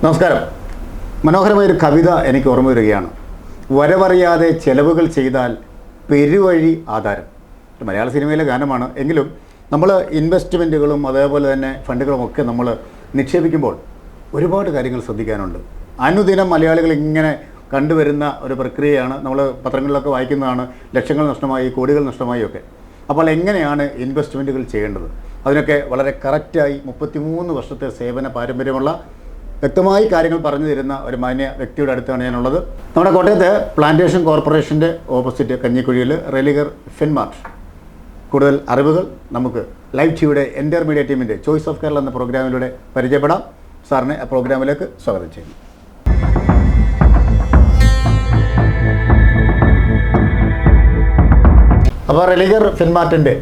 നമസ്കാരം. മനോഹരമായൊരു കവിത എനിക്ക് ഓർമ്മ വരികയാണ്. വരവറിയാതെ ചെലവുകൾ ചെയ്താൽ പെരുവഴി ആധാരം. മലയാള സിനിമയിലെ ഗാനമാണ്. എങ്കിലും നമ്മൾ ഇൻവെസ്റ്റ്മെൻറ്റുകളും അതേപോലെ തന്നെ ഫണ്ടുകളും ഒക്കെ നമ്മൾ നിക്ഷേപിക്കുമ്പോൾ ഒരുപാട് കാര്യങ്ങൾ ശ്രദ്ധിക്കാനുണ്ട്. അനുദിനം മലയാളികൾ ഇങ്ങനെ കണ്ടുവരുന്ന ഒരു പ്രക്രിയയാണ്. നമ്മൾ പത്രങ്ങളിലൊക്കെ വായിക്കുന്നതാണ്, ലക്ഷങ്ങൾ നഷ്ടമായി, കോടികൾ നഷ്ടമായി ഒക്കെ. അപ്പോൾ എങ്ങനെയാണ് ഇൻവെസ്റ്റ്മെൻറ്റുകൾ ചെയ്യേണ്ടത്? അതിനൊക്കെ വളരെ കറക്റ്റായി 33 വർഷത്തെ സേവന പാരമ്പര്യമുള്ള വ്യക്തമായി കാര്യങ്ങൾ പറഞ്ഞു തരുന്ന ഒരു മാന്യ വ്യക്തിയുടെ അടുത്താണ് ഞാനുള്ളത്. നമ്മുടെ കോട്ടയത്തെ പ്ലാന്റേഷൻ കോർപ്പറേഷൻ്റെ ഓപ്പോസിറ്റ് കഞ്ഞിക്കുഴിയിൽ റെലിഗർ ഫിൻമാർട്ട്. കൂടുതൽ അറിവുകൾ നമുക്ക് ലൈവ് ടിവിയുടെ എൻ്റർ മീഡിയ ടീമിൻ്റെ ചോയ്സ് ഓഫ് കേരള എന്ന പ്രോഗ്രാമിലൂടെ പരിചയപ്പെടാം. സാറിനെ ആ പ്രോഗ്രാമിലേക്ക് സ്വാഗതം ചെയ്യുന്നു. അപ്പോൾ റെലിഗർ ഫിൻമാർട്ടിൻ്റെ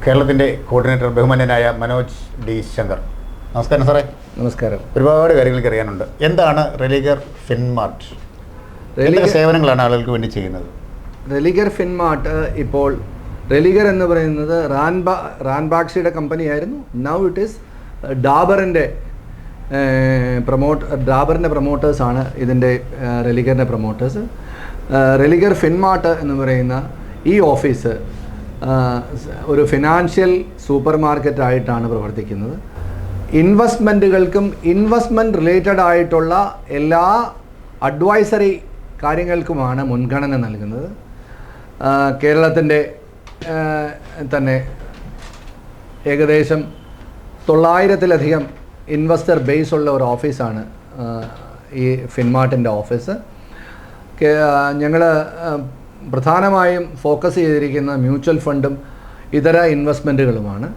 കേരളത്തിൻ്റെ കോർഡിനേറ്റർ ബഹുമാന്യനായ മനോജ് ഡി ശങ്കർ. നമസ്കാരം സാറേ. നമസ്കാരം. ഒരുപാട് കാര്യങ്ങൾക്ക് അറിയാനുണ്ട്. എന്താണ് റെലിഗർ ഫിൻമാർട്ട്? എന്തൊക്കെ സേവനങ്ങളാണ് ആളുകൾക്ക് വേണ്ടി ചെയ്യുന്നത്? റെലിഗർ ഫിൻമാർട്ട് ഇപ്പോൾ റെലിഗർ എന്ന് പറയുന്നത് റാൻബാക്സിയുടെ കമ്പനിയായിരുന്നു. നൗ ഇറ്റ് ഈസ് ഡാബറിൻ്റെ പ്രൊമോട്ടേഴ്സാണ് ഇതിൻ്റെ റെലിഗറിൻ്റെ പ്രൊമോട്ടേഴ്സ്. റെലിഗർ ഫിൻമാർട്ട് എന്ന് പറയുന്ന ഈ ഓഫീസ് ഒരു ഫിനാൻഷ്യൽ സൂപ്പർ മാർക്കറ്റായിട്ടാണ് പ്രവർത്തിക്കുന്നത്. ഇൻവെസ്റ്റ്മെൻറ്റുകൾക്കും ഇൻവെസ്റ്റ്മെൻറ്റ് റിലേറ്റഡ് ആയിട്ടുള്ള എല്ലാ അഡ്വൈസറി കാര്യങ്ങൾക്കുമാണ് മുൻഗണന നൽകുന്നത്. കേരളത്തിൻ്റെ തന്നെ ഏകദേശം 900-ലധികം ഇൻവെസ്റ്റർ ബേസ് ഉള്ള ഒരു ഓഫീസാണ് ഈ ഫിൻമാർട്ടിൻ്റെ ഓഫീസ്. ഞങ്ങൾ പ്രധാനമായും ഫോക്കസ് ചെയ്തിരിക്കുന്ന മ്യൂച്വൽ ഫണ്ടും ഇതര ഇൻവെസ്റ്റ്മെൻറ്റുകളുമാണ്.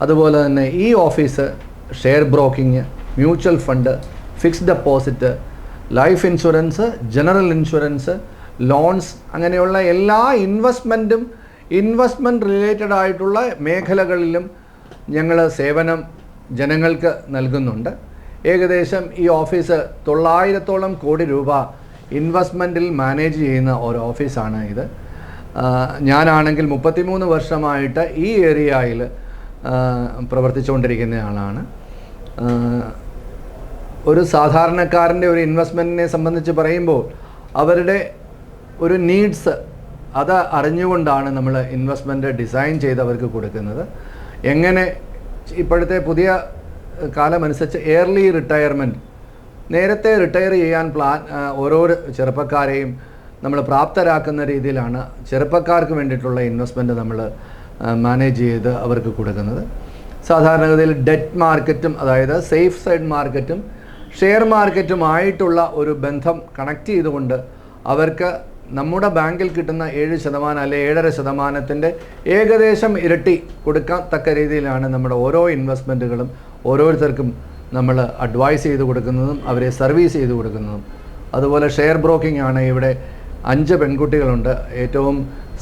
അതുപോലെ തന്നെ ഈ office share broking, mutual fund, fixed deposit, life insurance, general insurance, loans, അങ്ങനെയുള്ള എല്ലാ ഇൻവെസ്റ്റ്മെൻറ്റ് റിലേറ്റഡ് ആയിട്ടുള്ള മേഖലകളിലും ഞങ്ങൾ സേവനം ജനങ്ങൾക്ക് നൽകുന്നുണ്ട്. ഏകദേശം ഈ ഓഫീസ് 900-ഓളം കോടി രൂപ ഇൻവെസ്റ്റ്മെൻറ്റിൽ മാനേജ് ചെയ്യുന്ന ഒരു ഓഫീസാണ് ഇത്. ഞാനാണെങ്കിൽ 33 വർഷമായിട്ട് ഈ ഏരിയയിൽ പ്രവർത്തിച്ചുകൊണ്ടിരിക്കുന്ന ആളാണ്. ഒരു സാധാരണക്കാരൻ്റെ ഒരു ഇൻവെസ്റ്റ്മെൻറ്റിനെ സംബന്ധിച്ച് പറയുമ്പോൾ അവരുടെ ഒരു നീഡ്സ് അത് അറിഞ്ഞുകൊണ്ടാണ് നമ്മൾ ഇൻവെസ്റ്റ്മെൻറ്റ് ഡിസൈൻ ചെയ്ത് അവർക്ക് കൊടുക്കുന്നത്. എങ്ങനെ ഇപ്പോഴത്തെ പുതിയ കാലമനുസരിച്ച് ഏർലി റിട്ടയർമെൻറ്റ്, നേരത്തെ റിട്ടയർ ചെയ്യാൻ ഓരോ ചെറുപ്പക്കാരെയും നമ്മൾ പ്രാപ്തരാക്കുന്ന രീതിയിലാണ് ചെറുപ്പക്കാർക്ക് വേണ്ടിയിട്ടുള്ള ഇൻവെസ്റ്റ്മെൻറ്റ് നമ്മൾ മാനേജ് ചെയ്ത് അവർക്ക് കൊടുക്കുന്നത്. സാധാരണഗതിയിൽ ഡെറ്റ് മാർക്കറ്റും, അതായത് സേഫ് സൈഡ് മാർക്കറ്റും ഷെയർ മാർക്കറ്റുമായിട്ടുള്ള ഒരു ബന്ധം കണക്ട് ചെയ്തുകൊണ്ട് അവർക്ക് നമ്മുടെ ബാങ്കിൽ കിട്ടുന്ന 7% അല്ലെ 7.5% ഏകദേശം ഇരട്ടി കൊടുക്കാൻ തക്ക രീതിയിലാണ് നമ്മുടെ ഓരോ ഇൻവെസ്റ്റ്മെൻറ്റുകളും ഓരോരുത്തർക്കും നമ്മൾ അഡ്വൈസ് ചെയ്ത് കൊടുക്കുന്നതും അവരെ സർവീസ് ചെയ്ത് കൊടുക്കുന്നതും. അതുപോലെ ഷെയർ ബ്രോക്കിംഗ് ആണ്. ഇവിടെ 5 പെൺകുട്ടികളുണ്ട്. ഏറ്റവും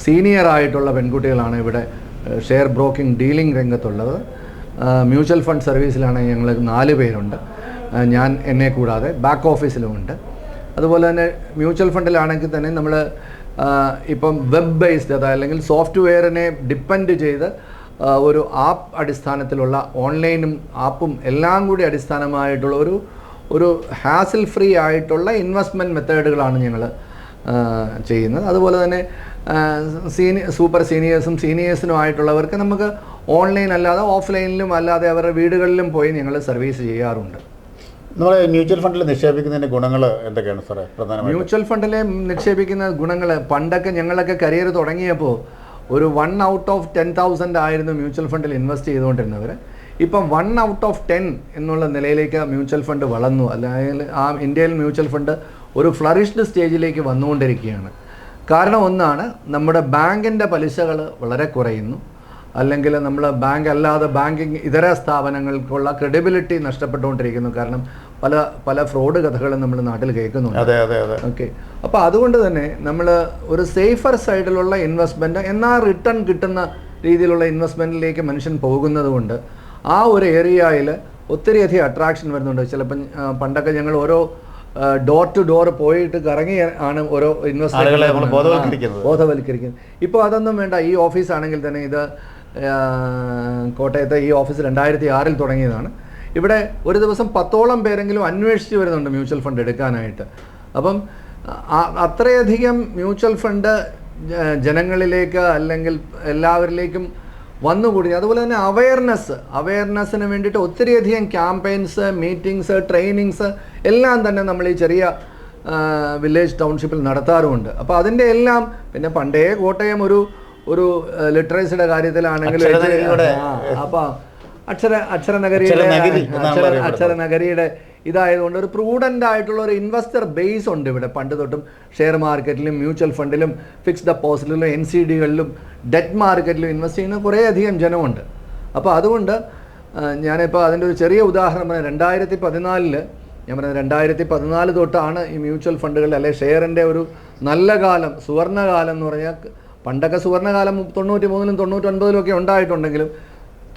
സീനിയറായിട്ടുള്ള പെൺകുട്ടികളാണ് ഇവിടെ ഷെയർ ബ്രോക്കിംഗ് ഡീലിംഗ് രംഗത്തുള്ളത്. മ്യൂച്വൽ ഫണ്ട് സർവീസിലാണ് ഞങ്ങൾ 4 പേരുണ്ട്. ഞാൻ എന്നെ കൂടാതെ ബാക്ക് ഓഫീസിലുമുണ്ട്. അതുപോലെ തന്നെ മ്യൂച്വൽ ഫണ്ടിലാണെങ്കിൽ തന്നെ നമ്മൾ ഇപ്പം വെബ് ബേസ്ഡ്, അല്ലെങ്കിൽ സോഫ്റ്റ്വെയറിനെ ഡിപ്പെൻഡ് ചെയ്ത് ഒരു ആപ്പ് അടിസ്ഥാനത്തിലുള്ള ഓൺലൈനും ആപ്പും എല്ലാം കൂടി അടിസ്ഥാനമായിട്ടുള്ള ഒരു ഹാസിൽ ഫ്രീ ആയിട്ടുള്ള ഇൻവെസ്റ്റ്മെൻറ്റ് മെത്തേഡുകളാണ് ഞങ്ങൾ ചെയ്യുന്നത്. അതുപോലെ തന്നെ സൂപ്പർ സീനിയേഴ്സും സീനിയേഴ്സിനും ആയിട്ടുള്ളവർക്ക് നമുക്ക് ഓൺലൈൻ അല്ലാതെ ഓഫ്ലൈനിലും അല്ലാതെ അവരുടെ വീടുകളിലും പോയി ഞങ്ങൾ സർവീസ് ചെയ്യാറുണ്ട്. നമ്മൾ മ്യൂച്വൽ ഫണ്ടിൽ നിക്ഷേപിക്കുന്നതിൻ്റെ ഗുണങ്ങൾ എന്തൊക്കെയാണ് സാറേ? പ്രധാനമായും മ്യൂച്വൽ ഫണ്ടിൽ നിക്ഷേപിക്കുന്ന ഗുണങ്ങൾ, പണ്ടൊക്കെ ഞങ്ങളൊക്കെ കരിയർ തുടങ്ങിയപ്പോൾ ഒരു 1 out of 10,000 ആയിരുന്നു മ്യൂച്വൽ ഫണ്ടിൽ ഇൻവെസ്റ്റ് ചെയ്തുകൊണ്ടിരുന്നവർ. ഇപ്പം 1 out of 10 എന്നുള്ള നിലയിലേക്ക് മ്യൂച്വൽ ഫണ്ട് വളർന്നു. അല്ലെങ്കിൽ ഇന്ത്യയിൽ മ്യൂച്വൽ ഫണ്ട് ഒരു ഫ്ലറിഷ്ഡ് സ്റ്റേജിലേക്ക് വന്നുകൊണ്ടിരിക്കുകയാണ്. കാരണം ഒന്നാണ്, നമ്മുടെ ബാങ്കിൻ്റെ പലിശകൾ വളരെ കുറയുന്നു. അല്ലെങ്കിൽ നമ്മൾ ബാങ്ക് അല്ലാതെ ബാങ്കിങ് ഇതര സ്ഥാപനങ്ങൾക്കുള്ള ക്രെഡിബിലിറ്റി നഷ്ടപ്പെട്ടുകൊണ്ടിരിക്കുന്നു. കാരണം പല ഫ്രോഡ് കഥകളും നമ്മൾ നാട്ടിൽ കേൾക്കുന്നുണ്ട്. ഓക്കെ, അപ്പോൾ അതുകൊണ്ട് തന്നെ നമ്മൾ ഒരു സേഫർ സൈഡിലുള്ള ഇൻവെസ്റ്റ്മെൻറ്റ് എന്നാൽ റിട്ടേൺ കിട്ടുന്ന രീതിയിലുള്ള ഇൻവെസ്റ്റ്മെൻറ്റിലേക്ക് മനുഷ്യൻ പോകുന്നത് കൊണ്ട് ആ ഒരു ഏരിയയിൽ ഒത്തിരിയധികം അട്രാക്ഷൻ വരുന്നുണ്ട്. ചിലപ്പം പണ്ടൊക്കെ ഞങ്ങൾ ഓരോ ഡോർ ടു ഡോർ പോയിട്ട് കറങ്ങി ആണ് ഓരോ ഇൻവെസ്റ്റ്മെൻറ്റ് ബോധവൽക്കരിക്കുന്നത്. ഇപ്പോൾ അതൊന്നും വേണ്ട. ഈ ഓഫീസാണെങ്കിൽ തന്നെ ഇത് കോട്ടയത്തെ ഈ ഓഫീസ് 2006 തുടങ്ങിയതാണ്. ഇവിടെ ഒരു ദിവസം 10ഓളം പേരെങ്കിലും അന്വേഷിച്ച് വരുന്നുണ്ട് മ്യൂച്വൽ ഫണ്ട് എടുക്കാനായിട്ട്. അപ്പം അത്രയധികം മ്യൂച്വൽ ഫണ്ട് ജനങ്ങളിലേക്ക് അല്ലെങ്കിൽ എല്ലാവരിലേക്കും വന്നുകൂടി. അതുപോലെ തന്നെ അവയർനെസ്സിന് വേണ്ടിയിട്ട് ഒത്തിരിയധികം ക്യാമ്പയിൻസ്, മീറ്റിങ്സ്, ട്രെയിനിങ്സ് എല്ലാം തന്നെ നമ്മൾ ഈ ചെറിയ വില്ലേജ് ടൗൺഷിപ്പിൽ നടത്താറുമുണ്ട്. അപ്പോൾ അതിൻ്റെ എല്ലാം പിന്നെ പണ്ടേ കോട്ടയം ഒരു ലിറ്ററേസിയുടെ കാര്യത്തിലാണെങ്കിലും അപ്പോൾ അക്ഷരനഗരിയുടെ ഇതായതുകൊണ്ട് ഒരു പ്രൂഡൻ്റ് ആയിട്ടുള്ള ഒരു ഇൻവെസ്റ്റർ ബേസ് ഉണ്ട് ഇവിടെ. പണ്ട് തൊട്ടും ഷെയർ മാർക്കറ്റിലും മ്യൂച്വൽ ഫണ്ടിലും ഫിക്സ്ഡ് ഡെപ്പോസിറ്റിലും NCDകളിലും ഡെറ്റ് മാർക്കറ്റിലും ഇൻവെസ്റ്റ് ചെയ്യുന്ന കുറേയധികം ജനമുണ്ട്. അപ്പോൾ അതുകൊണ്ട് ഞാനിപ്പോൾ അതിൻ്റെ ഒരു ചെറിയ ഉദാഹരണം പറഞ്ഞാൽ 2014 ഞാൻ പറഞ്ഞത് 2014 തൊട്ടാണ് ഈ മ്യൂച്വൽ ഫണ്ടുകളുടെ അല്ലെങ്കിൽ ഷെയറിൻ്റെ ഒരു നല്ല കാലം, സുവർണ്ണകാലം എന്ന് പറഞ്ഞാൽ പണ്ടൊക്കെ സുവർണ്ണകാലം 93-ലും 99-ലും ഒക്കെ ഉണ്ടായിട്ടുണ്ടെങ്കിലും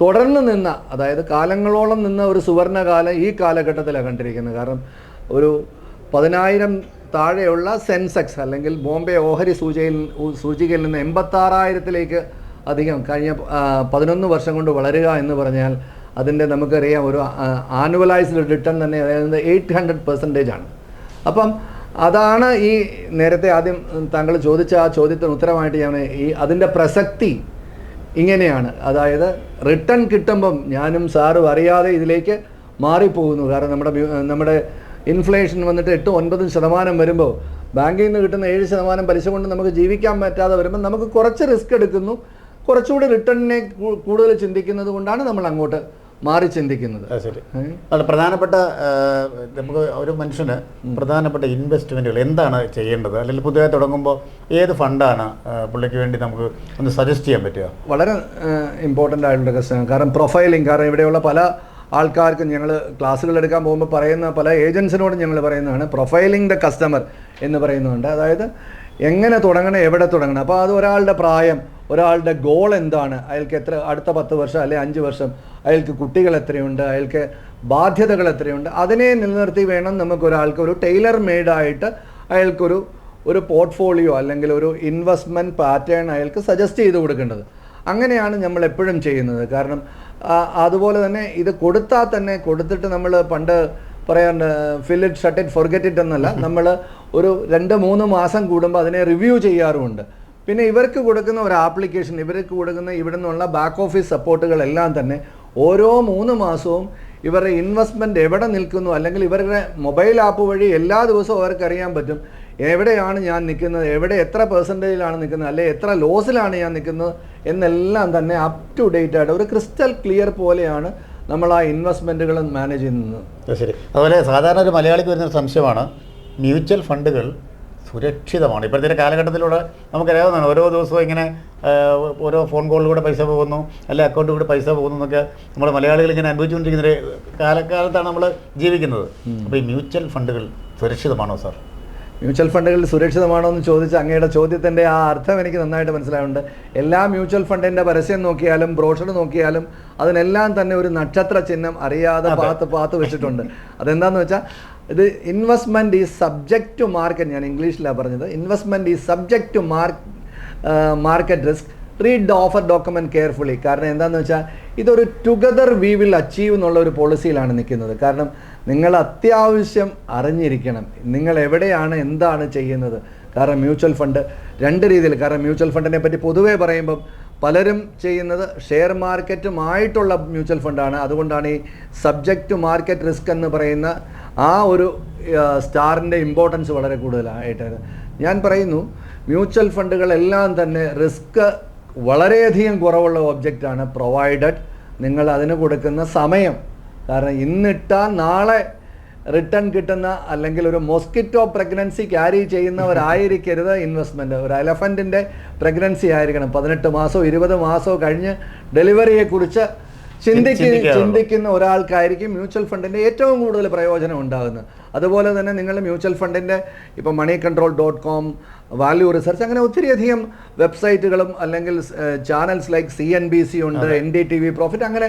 തുടർന്ന് നിന്ന, അതായത് കാലങ്ങളോളം നിന്ന ഒരു സുവർണ്ണകാലം ഈ കാലഘട്ടത്തിലാണ് കണ്ടിരിക്കുന്നത്. കാരണം ഒരു 10,000 താഴെയുള്ള സെൻസെക്സ് അല്ലെങ്കിൽ ബോംബെ ഓഹരി സൂചികയിൽ നിന്ന് 86,000-ലേക്ക് അധികം കഴിഞ്ഞ 11 വർഷം കൊണ്ട് വളരുക എന്ന് പറഞ്ഞാൽ അതിൻ്റെ നമുക്കറിയാം ഒരു ആനുവലൈസ്ഡ് റിട്ടേൺ തന്നെ അതായത് 800% ആണ്. അപ്പം അതാണ് ഈ നേരത്തെ ആദ്യം താങ്കൾ ചോദിച്ച ആ ചോദ്യത്തിന് ഉത്തരമായിട്ട് ഞാൻ അതിൻ്റെ പ്രസക്തി ഇങ്ങനെയാണ്. അതായത് റിട്ടേൺ കിട്ടുമ്പം ഞാനും സാറും അറിയാതെ ഇതിലേക്ക് മാറിപ്പോകുന്നു. കാരണം നമ്മുടെ ഇൻഫ്ലേഷൻ വന്നിട്ട് 8-9% വരുമ്പോൾ ബാങ്കിൽ നിന്ന് കിട്ടുന്ന 7% പലിശ കൊണ്ട് നമുക്ക് ജീവിക്കാൻ പറ്റാതെ വരുമ്പോൾ നമുക്ക് കുറച്ച് റിസ്ക് എടുക്കുന്നു, കുറച്ചുകൂടി റിട്ടേണിനെ കൂടുതൽ ചിന്തിക്കുന്നത് കൊണ്ടാണ് നമ്മൾ അങ്ങോട്ട് മാറി ചിന്തിക്കുന്നത്. ശരി, അത് പ്രധാനപ്പെട്ട നമുക്ക് ഒരു മനുഷ്യന് പ്രധാനപ്പെട്ട ഇൻവെസ്റ്റ്മെൻറ്റുകൾ എന്താണ് ചെയ്യേണ്ടത്, അല്ലെങ്കിൽ പുതിയതായി തുടങ്ങുമ്പോൾ ഏത് ഫണ്ടാണ് പുള്ളിക്ക് വേണ്ടി നമുക്ക് ഒന്ന് സജസ്റ്റ് ചെയ്യാൻ പറ്റുക? വളരെ ഇമ്പോർട്ടൻ്റ് ആയിട്ടുള്ള ക്വസ്റ്റ്യൻ. കാരണം പ്രൊഫൈലിംഗ്, കാരണം ഇവിടെയുള്ള പല ആൾക്കാർക്കും ഞങ്ങൾ ക്ലാസ്സുകൾ എടുക്കാൻ പോകുമ്പോൾ പറയുന്ന പല ഏജൻസിനോടും ഞങ്ങൾ പറയുന്നതാണ് പ്രൊഫൈലിംഗ് ദ കസ്റ്റമർ എന്ന് പറയുന്നുണ്ട്. അതായത് എങ്ങനെ തുടങ്ങണം, എവിടെ തുടങ്ങണം. അപ്പോൾ അത് ഒരാളുടെ പ്രായം, ഒരാളുടെ ഗോൾ എന്താണ്, അയാൾക്ക് എത്ര അടുത്ത 10 വർഷം അല്ലെങ്കിൽ 5 വർഷം, അയാൾക്ക് കുട്ടികൾ എത്രയുണ്ട്, അയാൾക്ക് ബാധ്യതകൾ എത്രയുണ്ട്, അതിനെ നിലനിർത്തി വേണം നമുക്കൊരാൾക്ക് ഒരു ടൈലർ മെയ്ഡായിട്ട് അയാൾക്കൊരു പോർട്ട്ഫോളിയോ അല്ലെങ്കിൽ ഒരു ഇൻവെസ്റ്റ്മെൻറ്റ് പാറ്റേൺ അയാൾക്ക് സജസ്റ്റ് ചെയ്ത് കൊടുക്കേണ്ടത്. അങ്ങനെയാണ് നമ്മൾ എപ്പോഴും ചെയ്യുന്നത്. കാരണം അതുപോലെ തന്നെ ഇത് കൊടുത്താൽ തന്നെ കൊടുത്തിട്ട് നമ്മൾ പണ്ട് പറയാറുണ്ട് fill it, shut it, forget it എന്നല്ല, നമ്മൾ ഒരു 2-3 മാസം കൂടുമ്പോൾ അതിനെ റിവ്യൂ ചെയ്യാറുമുണ്ട്. പിന്നെ ഇവർക്ക് കൊടുക്കുന്ന ഒരു ആപ്ലിക്കേഷൻ, ഇവർക്ക് കൊടുക്കുന്ന ഇവിടെ നിന്നുള്ള ബാക്ക് ഓഫീസ് സപ്പോർട്ടുകളെല്ലാം തന്നെ ഓരോ 3 മാസവും ഇവരുടെ ഇൻവെസ്റ്റ്മെൻറ്റ് എവിടെ നിൽക്കുന്നു, അല്ലെങ്കിൽ ഇവരുടെ മൊബൈൽ ആപ്പ് വഴി എല്ലാ ദിവസവും അവർക്ക് അറിയാൻ പറ്റും എവിടെയാണ് ഞാൻ നിൽക്കുന്നത്, എവിടെ എത്ര പെർസെൻറ്റേജിലാണ് നിൽക്കുന്നത്, അല്ലെങ്കിൽ എത്ര ലോസിലാണ് ഞാൻ നിൽക്കുന്നത് എന്നെല്ലാം തന്നെ അപ് ടു ഡേറ്റ് ആയിട്ട് ഒരു ക്രിസ്റ്റൽ ക്ലിയർ പോലെയാണ് നമ്മൾ ആ ഇൻവെസ്റ്റ്മെൻറ്റുകൾ മാനേജ് ചെയ്യുന്നത്. ശരി, അതുപോലെ സാധാരണ ഒരു മലയാളിക്ക് വരുന്ന സംശയമാണ് മ്യൂച്വൽ ഫണ്ടുകൾ സുരക്ഷിതമാണ്. ഇപ്പോഴത്തെ കാലഘട്ടത്തിലൂടെ നമുക്കറിയാവുന്നതാണ്, ഓരോ ദിവസവും ഇങ്ങനെ ഓരോ ഫോൺ കോളിലൂടെ പൈസ പോകുന്നു, അല്ലെങ്കിൽ അക്കൗണ്ടിലൂടെ പൈസ പോകുന്നു എന്നൊക്കെ നമ്മൾ മലയാളികൾ ഇങ്ങനെ അനുഭവിച്ചുകൊണ്ടിരിക്കുന്ന ഒരു കാലത്താണ് നമ്മൾ ജീവിക്കുന്നത്. അപ്പോൾ ഈ മ്യൂച്വൽ ഫണ്ടുകൾ സുരക്ഷിതമാണോ സാർ? മ്യൂച്വൽ ഫണ്ടുകൾ സുരക്ഷിതമാണോ എന്ന് ചോദിച്ച അങ്ങയുടെ ചോദ്യത്തിൻ്റെ ആ അർത്ഥം എനിക്ക് നന്നായിട്ട് മനസ്സിലാവുന്നുണ്ട്. എല്ലാ മ്യൂച്വൽ ഫണ്ടിൻ്റെ പരസ്യം നോക്കിയാലും ബ്രോഷർ നോക്കിയാലും അതിനെല്ലാം തന്നെ ഒരു നക്ഷത്ര ചിഹ്നം അറിയാതെ പാത്ത് വെച്ചിട്ടുണ്ട്. അതെന്താണെന്ന് വെച്ചാൽ ഇത് investment is subject to market, ഞാൻ ഇംഗ്ലീഷിലാണ് പറഞ്ഞത്. Investment is subject to market risk, read the offer document carefully. കാരണം എന്താണെന്ന് വെച്ചാൽ ഇതൊരു ടുഗദർ വി വിൽ അച്ചീവ് എന്നുള്ള ഒരു പോളിസിയിലാണ് നിൽക്കുന്നത്. കാരണം നിങ്ങൾ അത്യാവശ്യം അറിഞ്ഞിരിക്കണം നിങ്ങൾ എവിടെയാണ് എന്താണ് ചെയ്യുന്നത്. കാരണം മ്യൂച്വൽ ഫണ്ട് 2 രീതിയിൽ, കാരണം മ്യൂച്വൽ ഫണ്ടിനെ പറ്റി പൊതുവേ പറയുമ്പം പലരും ചെയ്യുന്നത് ഷെയർ മാർക്കറ്റുമായിട്ടുള്ള മ്യൂച്വൽ ഫണ്ടാണ്. അതുകൊണ്ടാണ് ഈ സബ്ജക്റ്റ് ടു മാർക്കറ്റ് റിസ്ക് എന്ന് പറയുന്ന ആ ഒരു സ്റ്റാറിൻ്റെ ഇമ്പോർട്ടൻസ് വളരെ കൂടുതലായിട്ട് ഞാൻ പറയുന്നു. മ്യൂച്വൽ ഫണ്ടുകളെല്ലാം തന്നെ റിസ്ക് വളരെയധികം കുറവുള്ള ഒബ്ജക്റ്റാണ്, പ്രൊവൈഡഡ് നിങ്ങൾ അതിന് കൊടുക്കുന്ന സമയം. കാരണം ഇന്നിട്ടാൽ നാളെ റിട്ടേൺ കിട്ടുന്ന, അല്ലെങ്കിൽ ഒരു മൊസ്കിറ്റോ പ്രഗ്നൻസി ക്യാരി ചെയ്യുന്നവരായിരിക്കരുത് ഇൻവെസ്റ്റ്മെൻറ്റ്. ഒരു എലഫൻറ്റിൻ്റെ പ്രഗ്നൻസി ആയിരിക്കണം. 18 മാസമോ 20 മാസമോ കഴിഞ്ഞ് ഡെലിവറിയെക്കുറിച്ച് ചിന്തിക്കുന്ന ഒരാൾക്കായിരിക്കും മ്യൂച്വൽ ഫണ്ടിൻ്റെ ഏറ്റവും കൂടുതൽ പ്രയോജനം ഉണ്ടാകുന്നത്. അതുപോലെ തന്നെ നിങ്ങൾ മ്യൂച്വൽ ഫണ്ടിൻ്റെ ഇപ്പോൾ moneycontrol.com, വാല്യൂ റിസർച്ച്, അങ്ങനെ ഒത്തിരിയധികം വെബ്സൈറ്റുകളും അല്ലെങ്കിൽ ചാനൽസ് ലൈക്ക് CNBC ഉണ്ട്, NDTV പ്രോഫിറ്റ്, അങ്ങനെ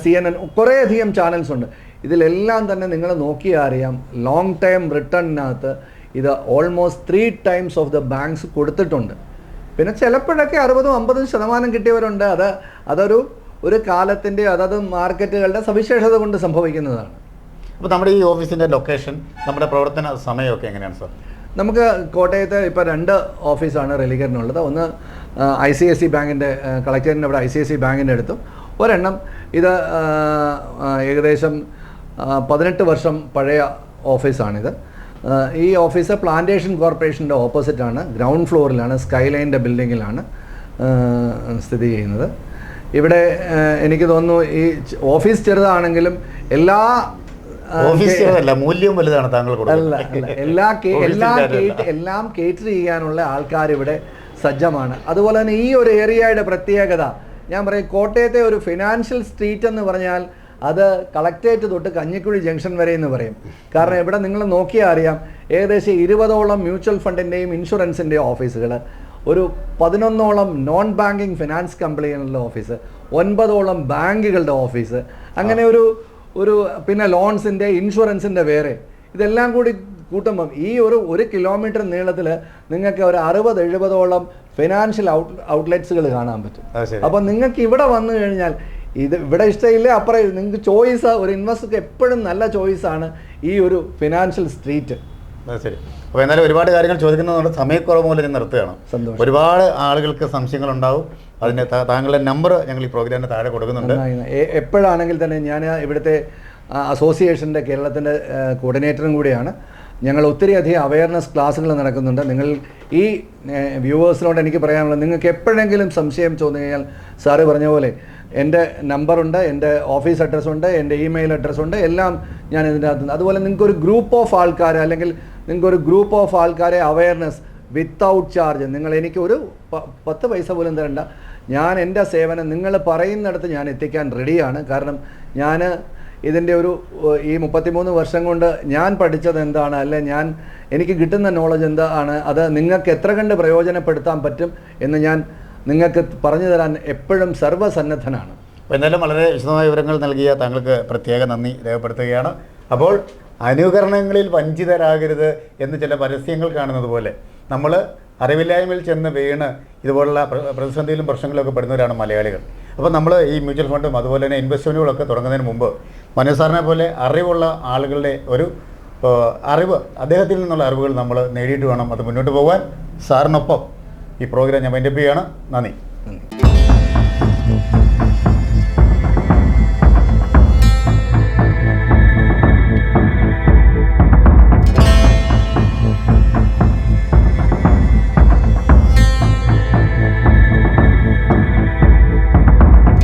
CNN, കുറേയധികം ചാനൽസ് ഉണ്ട്. ഇതിലെല്ലാം തന്നെ നിങ്ങൾ നോക്കിയാൽ അറിയാം ലോങ് ടൈം റിട്ടേണിനകത്ത് ഇത് almost 3 times of the banks കൊടുത്തിട്ടുണ്ട്. പിന്നെ ചിലപ്പോഴൊക്കെ 60-50% കിട്ടിയവരുണ്ട്. അതൊരു ഒരു കാലത്തിൻ്റെ അതത് മാർക്കറ്റുകളുടെ സവിശേഷത കൊണ്ട് സംഭവിക്കുന്നതാണ്. അപ്പോൾ നമ്മുടെ ഈ ഓഫീസിൻ്റെ ലൊക്കേഷൻ, നമ്മുടെ പ്രവർത്തന സമയമൊക്കെ എങ്ങനെയാണ് സാർ? നമുക്ക് കോട്ടയത്ത് ഇപ്പോൾ 2 ഓഫീസാണ് റെലിഗറിനുള്ളത്. ഒന്ന് ICICI ബാങ്കിൻ്റെ കളക്ടറേറ്റിൻ്റെ അവിടെ ICICI ബാങ്കിൻ്റെ അടുത്തും, ഒരെണ്ണം ഇത് ഏകദേശം 18 വർഷം പഴയ ഓഫീസാണിത്. ഈ ഓഫീസ് പ്ലാന്റേഷൻ കോർപ്പറേഷൻ്റെ ഓപ്പോസിറ്റാണ്, ഗ്രൗണ്ട് ഫ്ലോറിലാണ്, സ്കൈലൈൻ്റെ ബിൽഡിങ്ങിലാണ് സ്ഥിതി ചെയ്യുന്നത്. ഇവിടെ എനിക്ക് തോന്നുന്നു ഈ ഓഫീസ് ചെറുതാണെങ്കിലും മൂല്യം വലുതാണ് താങ്കൾ എല്ലാം കേറ്റർ ചെയ്യാനുള്ള ആൾക്കാർ ഇവിടെ സജ്ജമാണ്. അതുപോലെ തന്നെ ഈ ഒരു ഏരിയയുടെ പ്രത്യേകത ഞാൻ പറയും, കോട്ടയത്തെ ഒരു ഫിനാൻഷ്യൽ സ്ട്രീറ്റ് എന്ന് പറഞ്ഞാൽ അത് കളക്ടറേറ്റ് തൊട്ട് കഞ്ഞിക്കുഴി ജംഗ്ഷൻ വരെ എന്ന് പറയും. കാരണം ഇവിടെ നിങ്ങൾ നോക്കിയാൽ അറിയാം, ഏകദേശം 20ഓളം മ്യൂച്വൽ ഫണ്ടിൻ്റെയും ഇൻഷുറൻസിൻ്റെയും ഓഫീസുകൾ, ഒരു 11ഓളം നോൺ ബാങ്കിങ് ഫിനാൻസ് കമ്പനികളുടെ ഓഫീസ്, 9ഓളം ബാങ്കുകളുടെ ഓഫീസ്, അങ്ങനെ ഒരു പിന്നെ ലോൺസിൻ്റെ, ഇൻഷുറൻസിൻ്റെ വേറെ, ഇതെല്ലാം കൂടി കൂട്ടുമ്പം ഈ ഒരു കിലോമീറ്റർ നീളത്തിൽ നിങ്ങൾക്ക് ഒരു 60-70ഓളം ഫിനാൻഷ്യൽ ഔട്ട്ലെറ്റ്സുകൾ കാണാൻ പറ്റും. അപ്പം നിങ്ങൾക്ക് ഇവിടെ വന്നു കഴിഞ്ഞാൽ ഇവിടെ ഇഷ്ടമില്ല, അപ്പുറം നിങ്ങൾക്ക് ചോയ്സ്, ഒരു ഇൻവെസ്റ്റർക്ക് എപ്പോഴും നല്ല ചോയ്സാണ് ഈ ഒരു ഫിനാൻഷ്യൽ സ്ട്രീറ്റ്. ശരി. അപ്പോൾ എന്നാലും ഒരുപാട് കാര്യങ്ങൾ ചോദിക്കുന്നതുകൊണ്ട് സമയക്കുറവ് മൂലം ഞാൻ നിർത്തുകയാണ്. സന്തോഷം. ഒരുപാട് ആളുകൾക്ക് സംശയങ്ങളുണ്ടാവും. അതിൻ്റെ താങ്കളുടെ നമ്പർ ഞങ്ങൾ ഈ പ്രോഗ്രാമിന് താഴെ കൊടുക്കുന്നുണ്ട്. എപ്പോഴാണെങ്കിൽ തന്നെ ഞാൻ ഇവിടുത്തെ അസോസിയേഷൻ്റെ കേരളത്തിൻ്റെ കോർഡിനേറ്ററും കൂടിയാണ്. ഞങ്ങൾ ഒത്തിരിയധികം അവയർനെസ് ക്ലാസ്സുകൾ നടക്കുന്നുണ്ട്. നിങ്ങൾ ഈ വ്യൂവേഴ്സിനോട് എനിക്ക് പറയാനുള്ളത്, നിങ്ങൾക്ക് എപ്പോഴെങ്കിലും സംശയം ചോദിച്ചു കഴിഞ്ഞാൽ സാറ് പറഞ്ഞ പോലെ എൻ്റെ നമ്പറുണ്ട്, എൻ്റെ ഓഫീസ് അഡ്രസ്സുണ്ട്, എൻ്റെ ഇമെയിൽ അഡ്രസ്സുണ്ട്, എല്ലാം ഞാൻ ഇതിൻ്റെ അകത്തുണ്ട്. അതുപോലെ നിങ്ങൾക്കൊരു ഗ്രൂപ്പ് ഓഫ് ആൾക്കാർ, അല്ലെങ്കിൽ നിങ്ങൾക്കൊരു ഗ്രൂപ്പ് ഓഫ് ആൾക്കാരെ അവയർനെസ് വിത്തൗട്ട് ചാർജ്, നിങ്ങൾ എനിക്ക് ഒരു 10 പൈസ പോലും തരണ്ട, ഞാൻ എൻ്റെ സേവനം നിങ്ങൾ പറയുന്നിടത്ത് ഞാൻ എത്തിക്കാൻ റെഡിയാണ്. കാരണം ഞാൻ ഇതിൻ്റെ ഈ 33 വർഷം കൊണ്ട് ഞാൻ പഠിച്ചത് എന്താണ്, അല്ലെ എനിക്ക് കിട്ടുന്ന നോളജ് എന്താണ്, അത് നിങ്ങൾക്ക് എത്ര കണ്ട് പ്രയോജനപ്പെടുത്താൻ പറ്റും എന്ന് ഞാൻ നിങ്ങൾക്ക് പറഞ്ഞു തരാൻ എപ്പോഴും സർവ്വസന്നദ്ധനാണ്. അപ്പോൾ എന്തായാലും വളരെ വിശദമായ വിവരങ്ങൾ നൽകിയ താങ്കൾക്ക് പ്രത്യേക നന്ദി രേഖപ്പെടുത്തുകയാണ്. അപ്പോൾ അനുകരണങ്ങളിൽ വഞ്ചിതരാകരുത് എന്ന് ചില പരസ്യങ്ങൾ കാണുന്നത് പോലെ നമ്മൾ അറിവില്ലായ്മയിൽ ചെന്ന് വീണ് ഇതുപോലുള്ള പ്രതിസന്ധിയിലും പ്രശ്നങ്ങളിലൊക്കെ പെടുന്നവരാണ് മലയാളികൾ. അപ്പോൾ നമ്മൾ ഈ മ്യൂച്വൽ ഫണ്ടും അതുപോലെ തന്നെ ഇൻവെസ്റ്റ്മെൻറ്റുകളൊക്കെ തുടങ്ങുന്നതിന് മുമ്പ് മനു സാറിനെ പോലെ അറിവുള്ള ആളുകളുടെ ഒരു അറിവ്, അദ്ദേഹത്തിൽ നിന്നുള്ള അറിവുകൾ നമ്മൾ നേടിയിട്ട് വേണം അത് മുന്നോട്ട് പോകാൻ. സാറിനൊപ്പം ഈ പ്രോഗ്രാം ഞാൻ വൈൻഡപ്പ് ചെയ്യുകയാണ്. നന്ദി.